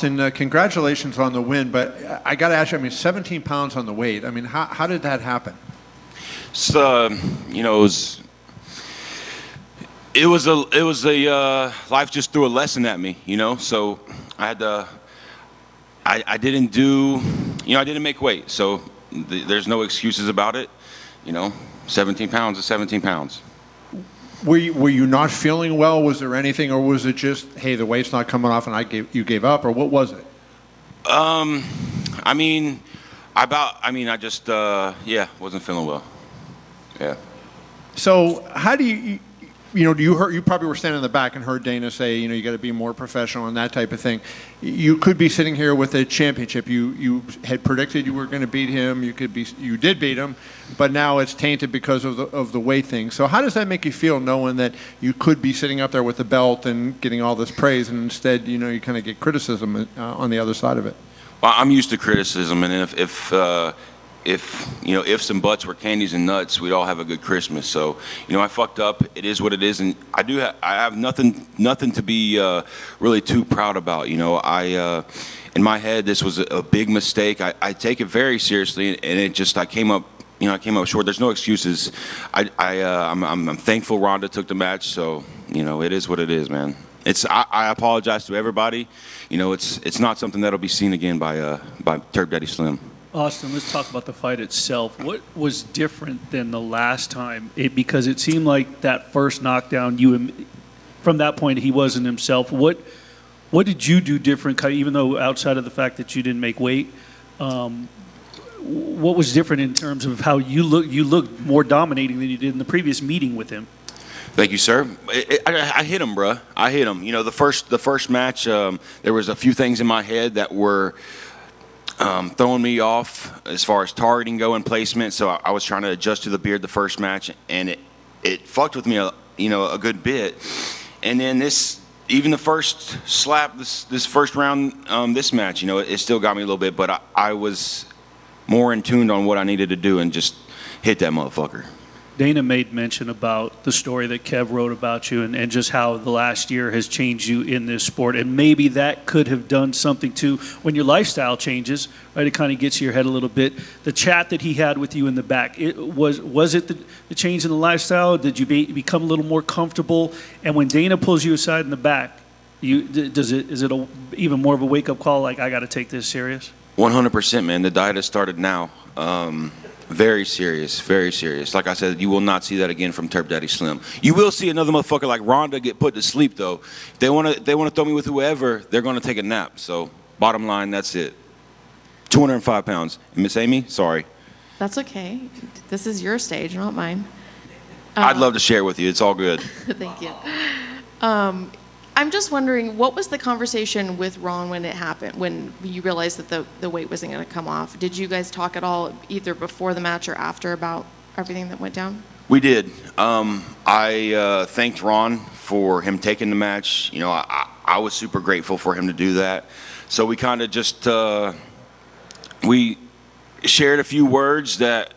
And congratulations on the win, but I got to ask you, I mean, 17 pounds on the weight. I mean, how did that happen? So, it was a life just threw a lesson at me, So I had to, I didn't do, I didn't make weight. So there's no excuses about it. 17 pounds is 17 pounds. Were you not feeling well? Was there anything, or was it just, hey, the weight's not coming off and you gave up, or what was it? I just wasn't feeling well. Yeah. So how do you probably were standing in the back and heard Dana say, you got to be more professional and that type of thing. You could be sitting here with a championship. You had predicted you were going to beat him. You did beat him, but now it's tainted because of the weight thing. So how does that make you feel, knowing that you could be sitting up there with the belt and getting all this praise, and instead, you kind of get criticism on the other side of it? Well, I'm used to criticism, and if ifs and buts were candies and nuts, we'd all have a good Christmas. So, I fucked up. It is what it is, and I have nothing to be really too proud about. In my head, this was a big mistake. I take it very seriously, and I came up short. There's no excuses. I'm thankful Ronda took the match. So, it is what it is, man. I apologize to everybody. It's not something that'll be seen again by Turp Daddy Slim. Austin, let's talk about the fight itself. What was different than the last time? Because it seemed like that first knockdown, from that point, he wasn't himself. What did you do different, even though outside of the fact that you didn't make weight? What was different in terms of how you look? You looked more dominating than you did in the previous meeting with him. Thank you, sir. I hit him, bruh. I hit him. The first match, there was a few things in my head that were throwing me off as far as targeting go and placement. So I was trying to adjust to the beard the first match, and it fucked with me a good bit. And then even the first slap, this first round, this match, it still got me a little bit, but I was more in tune on what I needed to do and just hit that motherfucker. Dana made mention about the story that Kev wrote about you and just how the last year has changed you in this sport. And maybe that could have done something too when your lifestyle changes, right? It kind of gets to your head a little bit. The chat that he had with you in the back, was it the change in the lifestyle? Did you become a little more comfortable? And when Dana pulls you aside in the back, is it even more of a wake-up call, like, I got to take this serious? 100%, man. The diet has started now. Very serious, very serious. Like I said, you will not see that again from Turp Daddy Slim. You will see another motherfucker like Ronda get put to sleep, though. If they want to throw me with whoever, they're going to take a nap. So, bottom line, that's it. 205 pounds. And Miss Amy, sorry. That's okay. This is your stage, not mine. I'd love to share with you. It's all good. Thank you. I'm just wondering, what was the conversation with Ron when it happened, when you realized that the weight wasn't going to come off? Did you guys talk at all, either before the match or after, about everything that went down? We did. I thanked Ron for him taking the match. I was super grateful for him to do that. So we kind of just we shared a few words that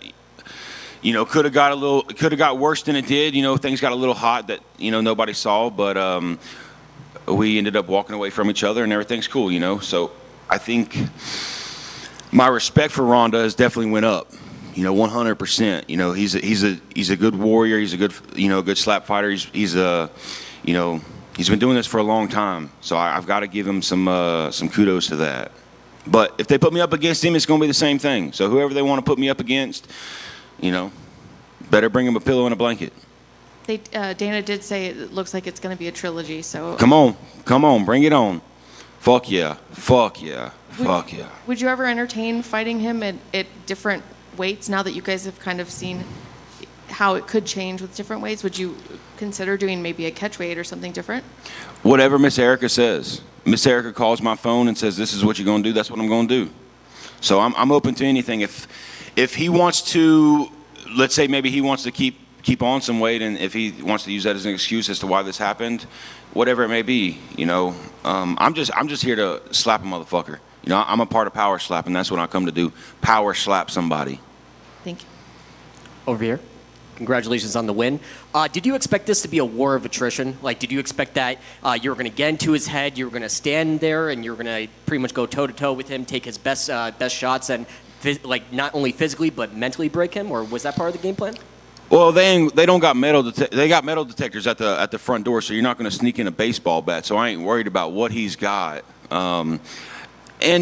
could have got worse than it did. Things got a little hot that nobody saw, but we ended up walking away from each other and everything's cool. So I think my respect for Ronda has definitely went up. 100%. He's a good warrior. He's a good good slap fighter. He's been doing this for a long time. So I've got to give him some kudos to that. But if they put me up against him, it's going to be the same thing. So whoever they want to put me up against, better bring him a pillow and a blanket. Dana did say it looks like it's going to be a trilogy. So come on, bring it on. Fuck yeah. Would you ever entertain fighting him at different weights now that you guys have kind of seen how it could change with different weights? Would you consider doing maybe a catch weight or something different? Whatever Miss Erica says. Miss Erica calls my phone and says, this is what you're going to do, that's what I'm going to do. So I'm open to anything. If he wants to, let's say maybe he wants to keep on some weight, and if he wants to use that as an excuse as to why this happened, whatever it may be, I'm just here to slap a motherfucker. I'm a part of power slapping. That's what I come to do. Power slap somebody. Thank you. Over here. congratulations on the win. Did you expect this to be a war of attrition? Like, did you expect that you were going to get into his head, you were going to stand there, and you were going to pretty much go toe-to-toe with him, take his best shots, and like not only physically but mentally break him? Or was that part of the game plan? Well, they don't got they got metal detectors at the front door, so you're not going to sneak in a baseball bat. So I ain't worried about what he's got. And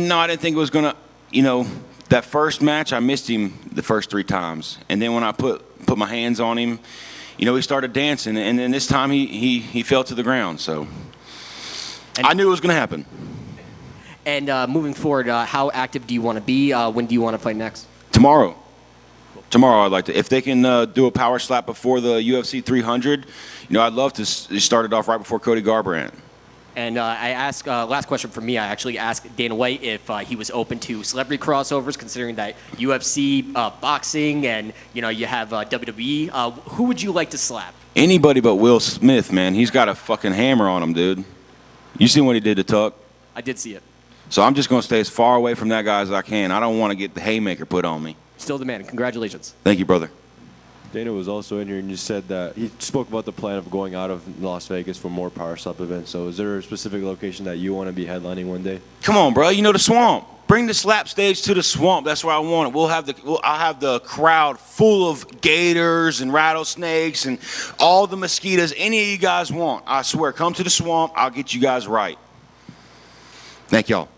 no, I didn't think it was going to, that first match, I missed him the first 3 times. And then when I put my hands on him, he started dancing. And then this time he fell to the ground. So I knew it was going to happen. And moving forward, how active do you want to be? When do you want to fight next? Tomorrow. Tomorrow I'd like to. If they can do a power slap before the UFC 300, I'd love to start it off right before Cody Garbrandt. And I asked, last question for me, I actually asked Dana White if he was open to celebrity crossovers, considering that UFC, boxing, and, you have WWE. Who would you like to slap? Anybody but Will Smith, man. He's got a fucking hammer on him, dude. You seen what he did to Tuck? I did see it. So I'm just going to stay as far away from that guy as I can. I don't want to get the haymaker put on me. Still the man. Congratulations. Thank you, brother. Dana was also in here and you said that he spoke about the plan of going out of Las Vegas for more power slap events. So is there a specific location that you want to be headlining one day? Come on, bro. The Swamp. Bring the slap stage to the Swamp. That's where I want it. I'll have the crowd full of gators and rattlesnakes and all the mosquitoes any of you guys want. I swear, come to the Swamp. I'll get you guys right. Thank y'all.